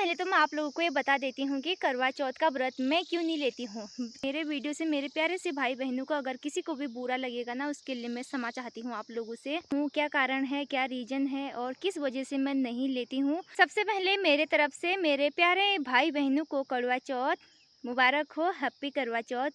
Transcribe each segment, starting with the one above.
पहले तो मैं आप लोगों को ये बता देती हूँ कि करवा चौथ का व्रत मैं क्यों नहीं लेती हूँ। मेरे वीडियो से मेरे प्यारे से भाई बहनों को अगर किसी को भी बुरा लगेगा ना, उसके लिए मैं क्षमा चाहती हूँ आप लोगों से। क्या कारण है, क्या रीजन है और किस वजह से मैं नहीं लेती हूँ। सबसे पहले मेरे तरफ से मेरे प्यारे भाई बहनों को करवा चौथ मुबारक हो, हैप्पी करवा चौथ।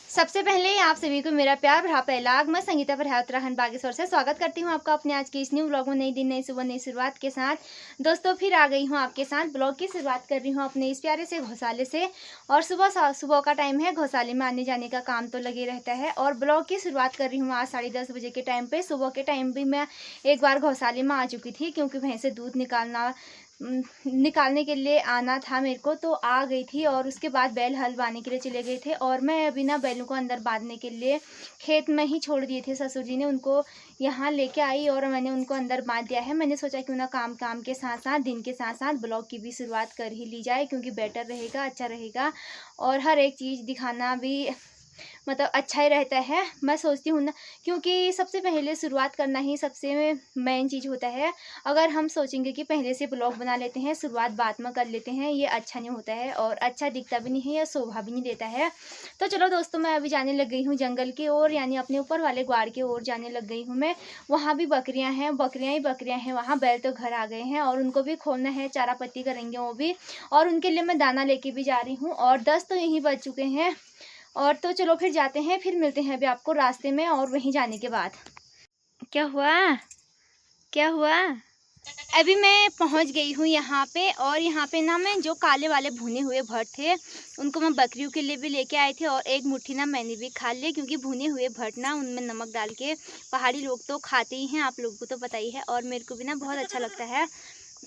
सबसे पहले आप सभी को मेरा प्यार भरा पहलाग। मैं संगीता प्रहा उत्तराखंड बागेश्वर से स्वागत करती हूँ आपका अपने आज की इस न्यू व्लॉग में। नई दिन, नई सुबह, नई शुरुआत के साथ दोस्तों फिर आ गई हूँ आपके साथ। ब्लॉग की शुरुआत कर रही हूँ अपने इस प्यारे से घोसाले से। और सुबह का टाइम है, घोसाले में आने जाने का काम तो लगे रहता है। और ब्लॉग की शुरुआत कर रही हूँ आज 10:30 बजे के टाइम पे। सुबह के टाइम भी मैं एक बार घोसाले में आ चुकी थी, क्योंकि वहीं से दूध निकालने के लिए आना था मेरे को, तो आ गई थी। और उसके बाद बैल हल बांधने के लिए चले गए थे। और मैं अभी ना बैलों को अंदर बांधने के लिए खेत में ही छोड़ दिए थे, ससुर जी ने उनको यहाँ लेके आई और मैंने उनको अंदर बांध दिया है। मैंने सोचा क्यों ना काम के साथ साथ, दिन के साथ साथ ब्लॉग की भी शुरुआत कर ही ली जाए, क्योंकि बेटर रहेगा, अच्छा रहेगा। और हर एक चीज़ दिखाना भी मतलब अच्छा ही रहता है, मैं सोचती हूँ ना, क्योंकि सबसे पहले शुरुआत करना ही सबसे मेन चीज़ होता है। अगर हम सोचेंगे कि पहले से ब्लॉग बना लेते हैं, शुरुआत बाद में कर लेते हैं, ये अच्छा नहीं होता है और अच्छा दिखता भी नहीं है या शोभा भी नहीं देता है। तो चलो दोस्तों, मैं अभी जाने लग गई हूँ जंगल की ओर, यानी अपने ऊपर वाले ग्वाड़ की ओर जाने लग गई हूँ मैं। वहाँ भी बकरियाँ हैं, बकरियाँ ही बकरियाँ हैं वहाँ। बैल तो घर आ गए हैं और उनको भी खोलना है, चारा पत्ती करेंगे वो भी, और उनके लिए मैं दाना लेके भी जा रही हूँ। और 10 तो यहीं बज चुके हैं। और तो चलो फिर जाते हैं, फिर मिलते हैं अभी आपको रास्ते में और वहीं जाने के बाद। क्या हुआ, क्या हुआ? अभी मैं पहुंच गई हूँ यहाँ पे। और यहाँ पे ना मैं जो काले वाले भुने हुए भट्ट थे, उनको मैं बकरियों के लिए भी लेके आई थी। और एक मुट्ठी ना मैंने भी खा ली, क्योंकि भुने हुए भट्ट ना उनमें नमक डाल के पहाड़ी लोग तो खाते ही हैं, आप लोगों को तो पता ही है। और मेरे को भी ना बहुत अच्छा लगता है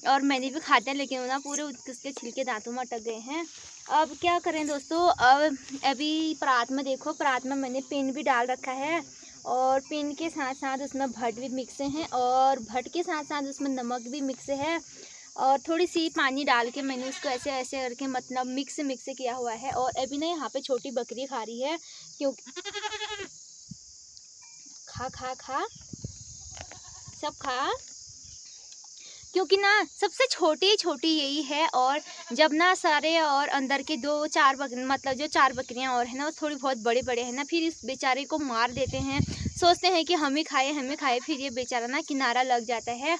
और मैंने भी खाते हैं, लेकिन वो ना पूरे उसके छिलके दांतों में अटक गए हैं। अब क्या करें दोस्तों, अब अभी परात में देखो, परात में मैंने पिन भी डाल रखा है और पिन के साथ साथ उसमें भट्ट भी मिक्स हैं और भट्ट के साथ साथ उसमें नमक भी मिक्स है। और थोड़ी सी पानी डाल के मैंने उसको ऐसे ऐसे करके मतलब मिक्स किया हुआ है। और अभी ना यहाँ पे छोटी बकरी खा रही है, क्योंकि खा खा खा सब खा, क्योंकि ना सबसे छोटी यही है। और जब ना सारे और अंदर के 2-4 मतलब जो 4 बकरियां और है ना, वो थोड़ी बहुत बड़े बड़े हैं ना, फिर इस बेचारे को मार देते हैं, सोचते हैं कि हम ही खाए, फिर ये बेचारा ना किनारा लग जाता है।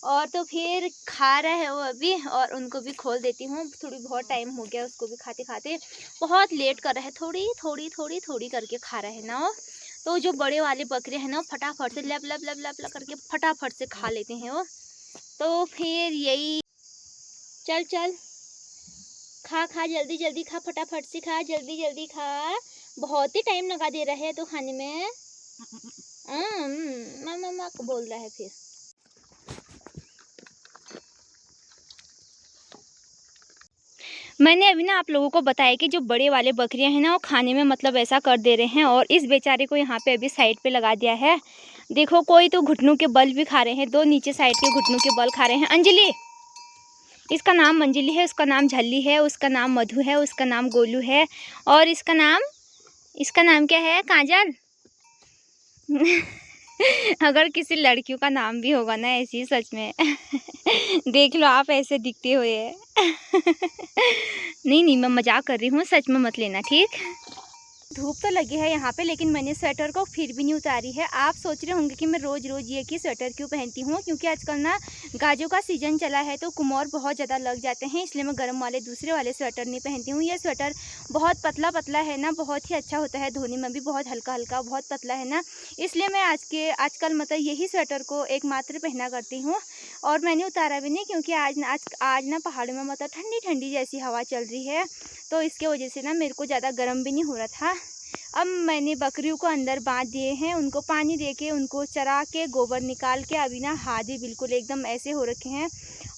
और तो फिर खा रहा है वो अभी, और उनको भी खोल देती हूँ। थोड़ी बहुत टाइम हो गया उसको भी खाते खाते, बहुत लेट कर रहा है, थोड़ी करके खा रहा है ना वो। तो जो बड़े वाले बकरे हैं ना, फटाफट से लप लप लप लप लप करके फटाफट से खा लेते हैं वो। तो फिर यही, चल चल खा खा, जल्दी जल्दी खा, फटाफट से खा, जल्दी जल्दी खा। बहुत ही टाइम लगा दे रहा है तो खाने में। मामा को बोल रहा है फिर। मैंने अभी ना आप लोगों को बताया कि जो बड़े वाले बकरियां हैं ना, वो खाने में मतलब ऐसा कर दे रहे हैं। और इस बेचारे को यहाँ पे अभी साइड पे लगा दिया है। देखो, कोई तो घुटनों के बल भी खा रहे हैं, 2 नीचे साइड के घुटनों के बल खा रहे हैं। अंजलि, इसका नाम मंजली है, उसका नाम झल्ली है, उसका नाम मधु है, उसका नाम गोलू है, और इसका नाम क्या है? काजल। अगर किसी लड़कियों का नाम भी होगा ना ऐसी, सच में देख लो आप ऐसे दिखते हुए। नहीं, मैं मजाक कर रही हूँ, सच में मत लेना, ठीक? धूप तो लगी है यहाँ पे, लेकिन मैंने स्वेटर को फिर भी नहीं उतारी है। आप सोच रहे होंगे कि मैं रोज़ ये की स्वेटर क्यों पहनती हूँ, क्योंकि आजकल ना गाजों का सीज़न चला है तो कुमोर बहुत ज़्यादा लग जाते हैं, इसलिए मैं गर्म वाले दूसरे वाले स्वेटर नहीं पहनती हूँ। ये स्वेटर बहुत पतला है ना, बहुत ही अच्छा होता है धोने में भी, बहुत हल्का बहुत पतला है ना, इसलिए मैं आजकल मतलब यही स्वेटर को एकमात्र पहना करती हूँ। और मैंने उतारा भी नहीं, क्योंकि आज ना पहाड़ों में मतलब ठंडी जैसी हवा चल रही है, तो इसके वजह से ना मेरे को ज़्यादा गर्म भी नहीं हो रहा था। अब मैंने बकरियों को अंदर बांध दिए हैं, उनको पानी देके, उनको चरा के, गोबर निकाल के। अभी ना हाथ भी बिल्कुल एकदम ऐसे हो रखे हैं,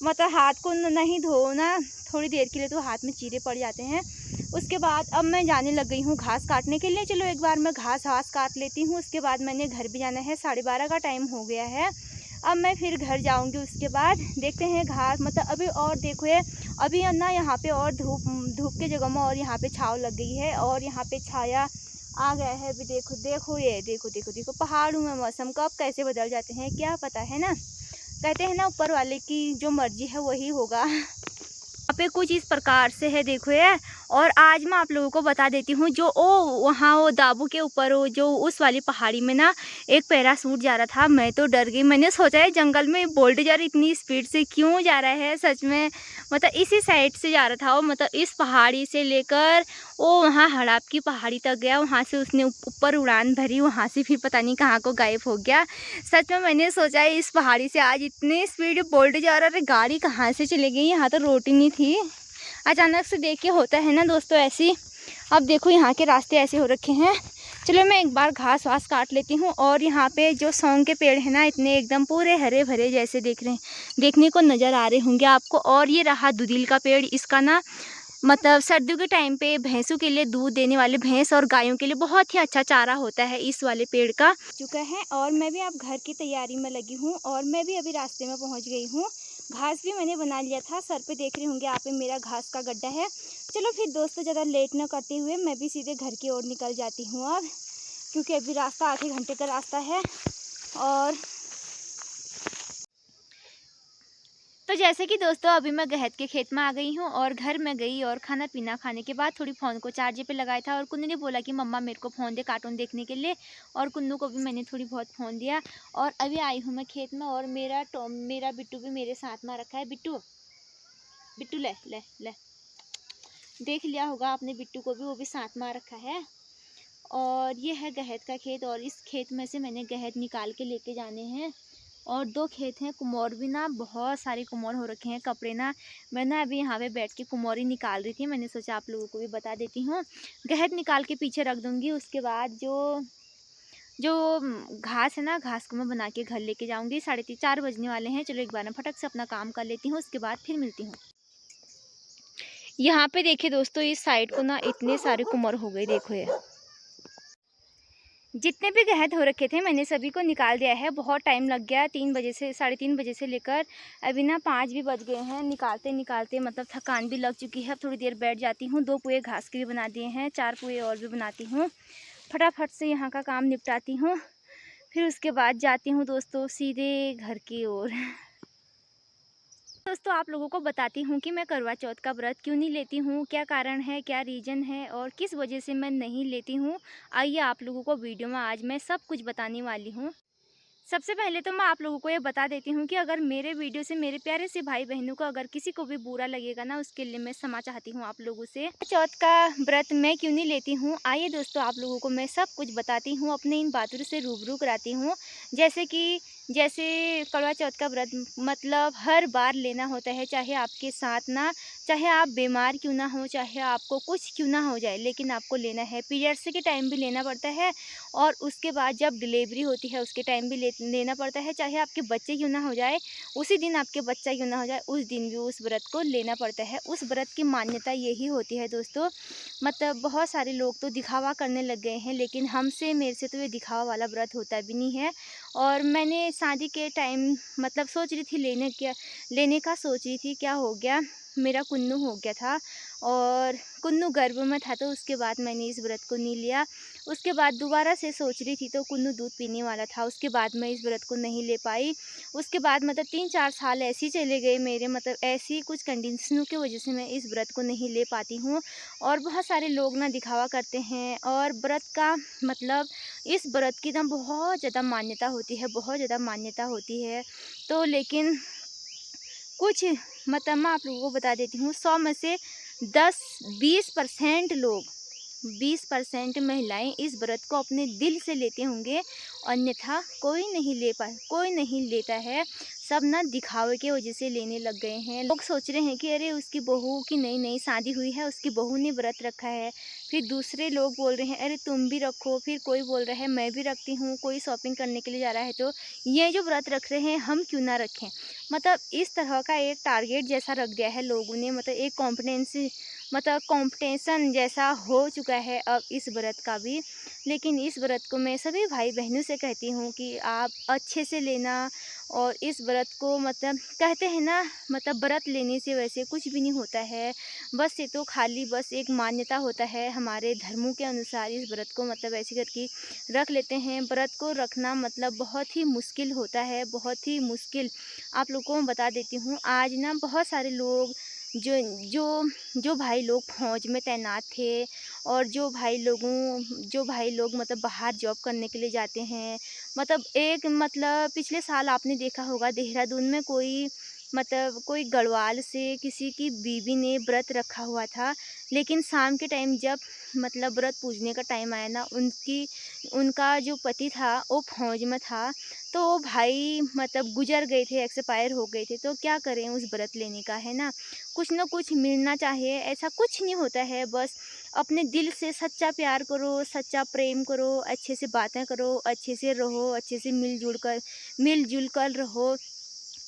मतलब हाथ को नहीं धो ना थोड़ी देर के लिए तो हाथ में चीरे पड़ जाते हैं। उसके बाद अब मैं जाने लग गई हूँ घास काटने के लिए। चलो एक बार मैं घास काट लेती हूँ, उसके बाद मैंने घर भी जाना है, 12:30 का टाइम हो गया है। अब मैं फिर घर जाऊंगी, उसके बाद देखते हैं घास मतलब अभी। और देखो ये अभी ना यहाँ पे और धूप के जगह में और यहाँ पे छाँव लग गई है और यहाँ पे छाया आ गया है। अभी देखो ये देखो पहाड़ों में मौसम कब कैसे बदल जाते हैं क्या पता है ना। कहते हैं ना ऊपर वाले की जो मर्जी है वही होगा। यहाँ पे कुछ इस प्रकार से है, देखो ये। और आज मैं आप लोगों को बता देती हूँ, जो वहाँ वो दाबू के ऊपर वो जो उस वाली पहाड़ी में ना एक पैराशूट जा रहा था। मैं तो डर गई, मैंने सोचा है जंगल में बुलडोजर इतनी स्पीड से क्यों जा रहा है। सच में मतलब इसी साइड से जा रहा था वो, मतलब इस पहाड़ी से लेकर वो वहाँ हड़ाप की पहाड़ी तक गया। वहाँ से उसने ऊपर उड़ान भरी, वहाँ से फिर पता नहीं कहाँ को गायब हो गया। सच में मैंने सोचा है इस पहाड़ी से आज इतनी स्पीड बुलडोजर, अरे गाड़ी कहाँ से चली गई, यहाँ तो रोड ही नहीं थी। अचानक से देख के होता है ना दोस्तों ऐसी। अब देखो यहाँ के रास्ते ऐसे हो रखे हैं। चलो मैं एक बार घास वास काट लेती हूँ। और यहाँ पे जो सौंग के पेड़ हैं ना, इतने एकदम पूरे हरे भरे जैसे देखने को नज़र आ रहे होंगे आपको। और ये रहा दुधिल का पेड़, इसका ना मतलब सर्दियों के टाइम पे भैंसों के लिए, दूध देने वाले भैंस और गायों के लिए बहुत ही अच्छा चारा होता है इस वाले पेड़ का चुका है। और मैं भी अब घर की तैयारी में लगी हूँ और मैं भी अभी रास्ते में पहुँच गई हूँ। घास भी मैंने बना लिया था, सर पे देख रहे होंगे आप मेरा घास का गड्ढा है। चलो फिर दोस्तों ज़्यादा लेट न करते हुए मैं भी सीधे घर की ओर निकल जाती हूँ अब, क्योंकि अभी रास्ता आधे घंटे का रास्ता है। और तो जैसे कि दोस्तों अभी मैं गहत के खेत में आ गई हूँ और घर में गई और खाना पीना खाने के बाद थोड़ी फ़ोन को चार्ज पे लगाया था। और कुन्नू ने बोला कि मम्मा मेरे को फ़ोन दे कार्टून देखने के लिए, और कुन्नू को भी मैंने थोड़ी बहुत फ़ोन दिया। और अभी आई हूँ मैं खेत में, और मेरा बिट्टू भी मेरे साथ में रखा है। बिट्टू बिट्टू ले ले ले, देख लिया होगा आपने बिट्टू को भी, वो भी साथ में रखा है। और ये है गहत का खेत, और इस खेत में से मैंने गहत निकाल के लेके जाने हैं। और 2 खेत हैं, कुमोर भी ना बहुत सारे कुमोर हो रखे हैं। कपड़े ना मैं ना अभी यहाँ पे बैठ के कुमोर ही निकाल रही थी, मैंने सोचा आप लोगों को भी बता देती हूँ। गहत निकाल के पीछे रख दूँगी, उसके बाद जो जो घास है ना, घास को मैं बना के घर लेके जाऊँगी। 3:30-4 बजने वाले हैं। चलो एक बार मैं फटक से अपना काम कर लेती हूँ, उसके बाद फिर मिलती हूँ। यहाँ पे देखिए दोस्तों, इस साइड को ना इतने सारे कुमोर हो गए, देखो ये जितने भी गहत हो रखे थे मैंने सभी को निकाल दिया है। बहुत टाइम लग गया, 3 बजे से 3:30 बजे से लेकर अभी ना 5 भी बज गए हैं। निकालते निकालते मतलब थकान भी लग चुकी है। अब थोड़ी देर बैठ जाती हूँ। 2 पुए घास के भी बना दिए हैं, 4 पुए और भी बनाती हूँ। फटाफट से यहाँ का काम निपटाती हूँ, फिर उसके बाद जाती हूँ दोस्तों सीधे घर की ओर। दोस्तों आप लोगों को बताती हूँ कि मैं करवा चौथ का व्रत क्यों नहीं लेती हूँ, क्या कारण है, क्या रीज़न है और किस वजह से मैं नहीं लेती हूँ। आइए आप लोगों को वीडियो में आज मैं सब कुछ बताने वाली हूँ। सबसे पहले तो मैं आप लोगों को ये बता देती हूँ कि अगर मेरे वीडियो से मेरे प्यारे से भाई बहनों को अगर किसी को भी बुरा लगेगा ना, उसके लिए मैं क्षमा चाहती हूँ आप लोगों से। चौथ का व्रत मैं क्यों नहीं लेती हूँ, आइए दोस्तों आप लोगों को मैं सब कुछ बताती हूँ, अपने इन बातों से रूबरू कराती हूँ। जैसे करवा चौथ का व्रत मतलब हर बार लेना होता है, चाहे आपके साथ ना, चाहे आप बीमार क्यों ना हो, चाहे आपको कुछ क्यों ना हो जाए, लेकिन आपको लेना है। पीरियड्स के टाइम भी लेना पड़ता है, और उसके बाद जब डिलीवरी होती है उसके टाइम भी लेना पड़ता है। चाहे आपके बच्चे क्यों ना हो जाए, उसी दिन आपके बच्चा क्यों ना हो जाए, उस दिन भी उस व्रत को लेना पड़ता है। उस व्रत की मान्यता यही होती है दोस्तों। मतलब बहुत सारे लोग तो दिखावा करने लग गए हैं, लेकिन मेरे से तो ये दिखावा वाला व्रत होता भी नहीं है। और मैंने शादी के टाइम मतलब सोच रही थी लेने का सोच रही थी, क्या हो गया, मेरा कुन्नू हो गया था और कुन्नू गर्भ में था, तो उसके बाद मैंने इस व्रत को नहीं लिया। उसके बाद दोबारा से सोच रही थी तो कुन्नू दूध पीने वाला था, उसके बाद मैं इस व्रत को नहीं ले पाई। उसके बाद मतलब 3-4 साल ऐसे ही चले गए मेरे, मतलब ऐसी कुछ कंडीशनों की वजह से मैं इस व्रत को नहीं ले पाती हूँ। और बहुत सारे लोग ना दिखावा करते हैं, और व्रत का मतलब इस व्रत की ना बहुत ज़्यादा मान्यता होती है, बहुत ज़्यादा मान्यता होती है। तो लेकिन कुछ मतलब मैं आप लोगों को बता देती हूँ, 100 में से 10-20% लोग, 20% महिलाएं इस व्रत को अपने दिल से लेते होंगे, अन्यथा कोई नहीं लेता है। सब ना दिखावे के वजह से लेने लग गए हैं। लोग सोच रहे हैं कि अरे उसकी बहू की नई नई शादी हुई है, उसकी बहू ने व्रत रखा है। फिर दूसरे लोग बोल रहे हैं अरे तुम भी रखो, फिर कोई बोल रहा है मैं भी रखती हूँ, कोई शॉपिंग करने के लिए जा रहा है तो ये जो व्रत रख रहे हैं हम क्यों ना रखें। मतलब इस तरह का एक टारगेट जैसा रख दिया है लोगों ने, मतलब एक कंपटीशन जैसा हो चुका है अब इस व्रत का भी। लेकिन इस व्रत को मैं सभी भाई बहनों से कहती हूँ कि आप अच्छे से लेना। और इस व्रत को मतलब कहते हैं ना, मतलब व्रत लेने से वैसे कुछ भी नहीं होता है, बस ये तो खाली बस एक मान्यता होता है हमारे धर्मों के अनुसार। इस व्रत को मतलब ऐसे करके रख लेते हैं। व्रत को रखना मतलब बहुत ही मुश्किल होता है, बहुत ही मुश्किल। आप लोगों को मैं बता देती हूँ, आज ना बहुत सारे लोग जो जो जो भाई लोग फौज में तैनात थे, और जो भाई लोग मतलब बाहर जॉब करने के लिए जाते हैं। मतलब पिछले साल आपने देखा होगा देहरादून में कोई गढ़वाल से किसी की बीवी ने व्रत रखा हुआ था, लेकिन शाम के टाइम जब मतलब व्रत पूजने का टाइम आया ना, उनका जो पति था वो फौज में था, तो वो भाई मतलब गुजर गए थे, एक्सपायर हो गए थे। तो क्या करें उस व्रत लेने का, है ना? कुछ ना कुछ मिलना चाहिए, ऐसा कुछ नहीं होता है। बस अपने दिल से सच्चा प्यार करो, सच्चा प्रेम करो, अच्छे से बातें करो, अच्छे से रहो, अच्छे से मिलजुल कर रहो।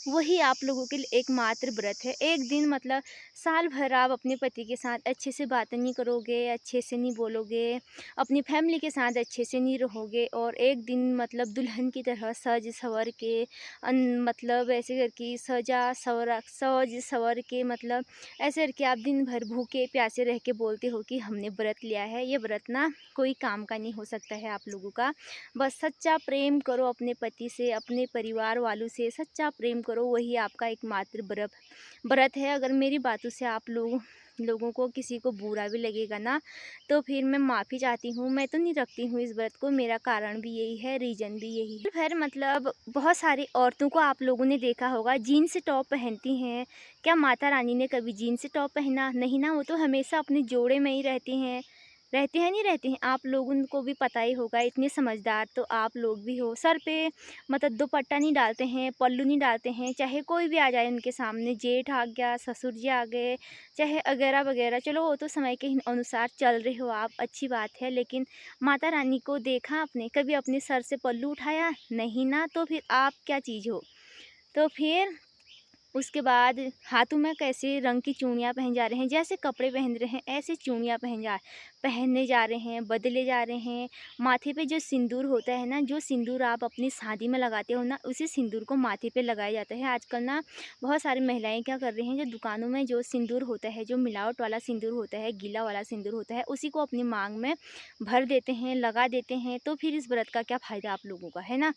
वही आप लोगों के लिए एकमात्र व्रत है। एक दिन मतलब साल भर आप अपने पति के साथ अच्छे से बातें नहीं करोगे, अच्छे से नहीं बोलोगे, अपनी फैमिली के साथ अच्छे से नहीं रहोगे, और एक दिन मतलब दुल्हन की तरह सज सवर के मतलब ऐसे करके सज सवर के मतलब ऐसे करके आप दिन भर भूखे प्यासे रह के बोलते हो कि हमने व्रत लिया है। ये व्रत ना कोई काम का नहीं हो सकता है आप लोगों का। बस सच्चा प्रेम करो अपने पति से, अपने परिवार वालों से सच्चा प्रेम करो, वही आपका एकमात्र व्रत है। अगर मेरी बातों से आप लोगों को किसी को बुरा भी लगेगा ना, तो फिर मैं माफ़ी चाहती हूँ। मैं तो नहीं रखती हूँ इस व्रत को, मेरा कारण भी यही है, रीज़न भी यही है। फिर मतलब बहुत सारी औरतों को आप लोगों ने देखा होगा जीन्स टॉप पहनती हैं। क्या माता रानी ने कभी जीन्स टॉप पहना? नहीं ना, वो तो हमेशा अपने जोड़े में ही नहीं रहती हैं। आप लोगों को भी पता ही होगा, इतने समझदार तो आप लोग भी हो। सर पे मतलब दुपट्टा नहीं डालते हैं, पल्लू नहीं डालते हैं, चाहे कोई भी आ जाए उनके सामने, जेठ आ गया, ससुर जी आ गए, चाहे वगैरह वगैरह। चलो वो तो समय के अनुसार चल रहे हो आप, अच्छी बात है, लेकिन माता रानी को देखा आपने कभी अपने सर से पल्लू उठाया? नहीं ना, तो फिर आप क्या चीज़ हो? तो फिर उसके बाद हाथों में कैसे रंग की चूड़ियाँ पहन जा रहे हैं, जैसे कपड़े पहन रहे हैं ऐसे चूड़ियाँ पहनने जा रहे हैं, बदले जा रहे हैं। माथे पे जो सिंदूर होता है ना, जो सिंदूर आप अपनी शादी में लगाते हो ना, उसी सिंदूर को माथे पे लगाया जाता है। आजकल ना बहुत सारी महिलाएं क्या कर रही हैं, जो दुकानों में जो सिंदूर होता है, जो मिलावट वाला सिंदूर होता है, गीला वाला सिंदूर होता है, उसी को अपनी मांग में भर देते हैं, लगा देते हैं। तो फिर इस व्रत का क्या फ़ायदा आप लोगों का, है ना?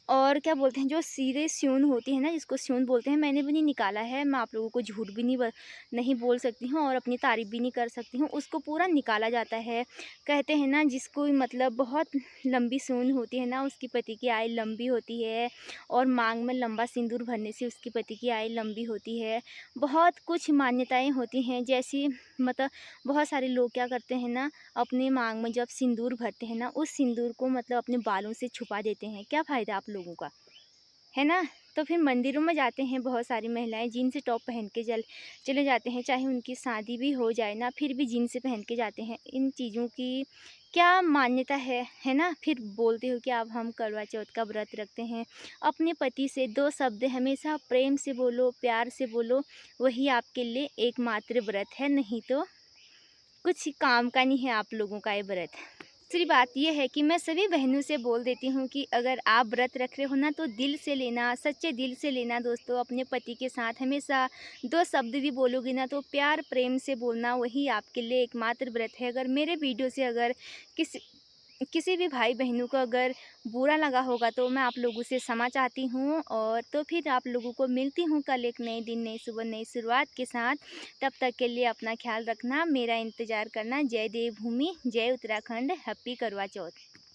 और क्या बोलते हैं, जो सीधे स्यून होती है ना, जिसको स्यून बोलते हैं, मैंने भी नहीं निकाला है। मैं आप लोगों को झूठ भी नहीं बोल सकती हूँ, और अपनी तारीफ़ भी नहीं कर सकती हूँ। उसको पूरा निकाला जाता है। कहते हैं ना, जिसको मतलब बहुत लंबी स्यून होती है ना, उसकी पति की आयु लंबी होती है, और मांग में लंबा सिंदूर भरने से उसकी पति की आयु लंबी होती है। बहुत कुछ मान्यताएँ होती हैं, जैसी मतलब बहुत सारे लोग क्या करते हैं ना, अपने मांग में जब सिंदूर भरते हैं ना, उस सिंदूर को मतलब अपने बालों से छुपा देते हैं। क्या फ़ायदा आप लोगों का, है ना? तो फिर मंदिरों में जाते हैं बहुत सारी महिलाएं, जीन्स टॉप पहन के चले जाते हैं, चाहे उनकी शादी भी हो जाए ना, फिर भी जीन्स पहन के जाते हैं। इन चीज़ों की क्या मान्यता है ना? फिर बोलते हो कि अब हम करवा चौथ का व्रत रखते हैं। अपने पति से 2 शब्द हमेशा प्रेम से बोलो, प्यार से बोलो, वही आपके लिए एकमात्र व्रत है, नहीं तो कुछ काम का नहीं है आप लोगों का ये व्रत। दूसरी बात ये है कि मैं सभी बहनों से बोल देती हूँ कि अगर आप व्रत रख रहे हो ना, तो दिल से लेना, सच्चे दिल से लेना दोस्तों। अपने पति के साथ हमेशा 2 शब्द भी बोलोगे ना, तो प्यार प्रेम से बोलना, वही आपके लिए एकमात्र व्रत है। अगर मेरे वीडियो से अगर किसी भी भाई बहनों को अगर बुरा लगा होगा, तो मैं आप लोगों से क्षमा चाहती हूँ। और तो फिर आप लोगों को मिलती हूँ कल एक नए दिन, नई सुबह, नई शुरुआत के साथ। तब तक के लिए अपना ख्याल रखना, मेरा इंतज़ार करना। जय देवभूमि, जय उत्तराखंड, हैप्पी करवा चौथ।